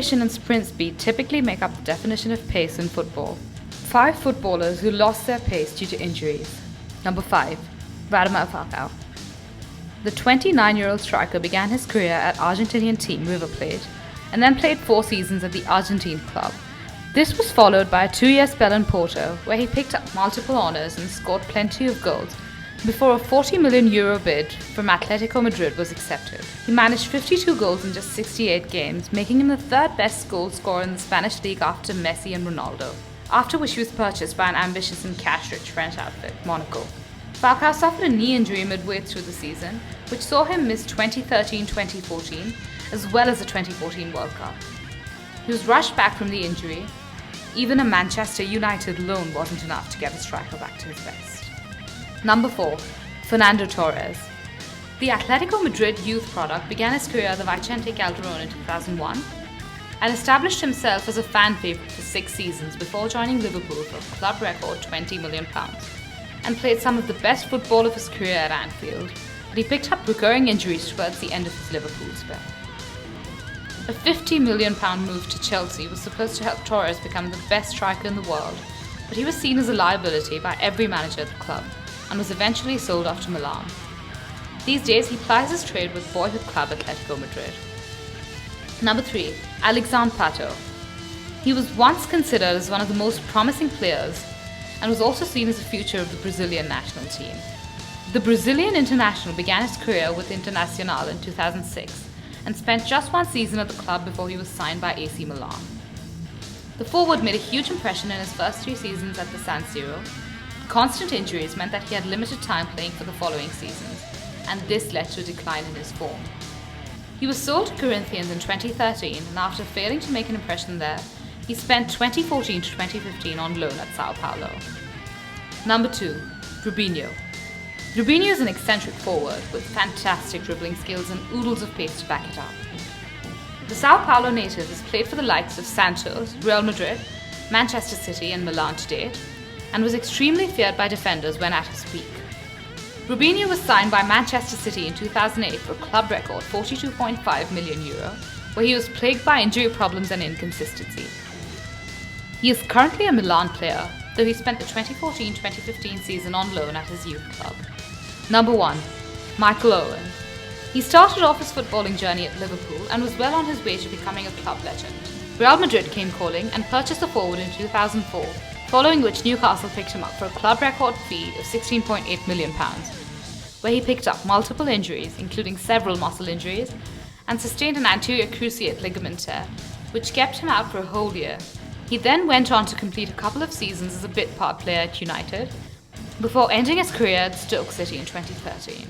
acceleration and sprint speed typically make up the definition of pace in football. 5 footballers who lost their pace due to injuries. Number 5. Radamel Falcao. The 29-year-old striker began his career at Argentinian team River Plate and then played 4 seasons at the Argentine club. This was followed by a 2-year spell in Porto, where he picked up multiple honours and scored plenty of goals before a €40 million bid from Atletico Madrid was accepted. He managed 52 goals in just 68 games, making him the 3rd best goal scorer in the Spanish league after Messi and Ronaldo, after which he was purchased by an ambitious and cash-rich French outfit, Monaco. Falcao suffered a knee injury midway through the season, which saw him miss 2013-2014, as well as the 2014 World Cup. He was rushed back from the injury. Even a Manchester United loan wasn't enough to get the striker back to his best. Number 4. Fernando Torres. The Atletico Madrid youth product began his career at the Vicente Calderón in 2001 and established himself as a fan favourite for 6 seasons before joining Liverpool for a club record £20 million and played some of the best football of his career at Anfield, but he picked up recurring injuries towards the end of his Liverpool spell. A £50 million move to Chelsea was supposed to help Torres become the best striker in the world, but he was seen as a liability by every manager at the club and was eventually sold off to Milan. These days he plies his trade with boyhood club Atletico Madrid. Number 3. Alexandre Pato. He was once considered as one of the most promising players and was also seen as the future of the Brazilian national team. The Brazilian international began his career with Internacional in 2006 and spent just 1 season at the club before he was signed by AC Milan. The forward made a huge impression in his first 3 seasons at the San Siro. Constant injuries meant that he had limited time playing for the following seasons, and this led to a decline in his form. He was sold to Corinthians in 2013, and after failing to make an impression there, he spent 2014 to 2015 on loan at Sao Paulo. Number 2. Robinho. Robinho is an eccentric forward with fantastic dribbling skills and oodles of pace to back it up. The Sao Paulo native has played for the likes of Santos, Real Madrid, Manchester City and Milan to date, and was extremely feared by defenders when at his peak. Robinho was signed by Manchester City in 2008 for a club record €42.5 million, where he was plagued by injury problems and inconsistency. He is currently a Milan player, though he spent the 2014-2015 season on loan at his youth club. Number 1. Michael Owen. He started off his footballing journey at Liverpool and was well on his way to becoming a club legend. Real Madrid came calling and purchased the forward in 2004, following which Newcastle picked him up for a club record fee of £16.8 million, where he picked up multiple injuries, including several muscle injuries, and sustained an anterior cruciate ligament tear, which kept him out for a whole year. He then went on to complete a couple of seasons as a bit part player at United, before ending his career at Stoke City in 2013.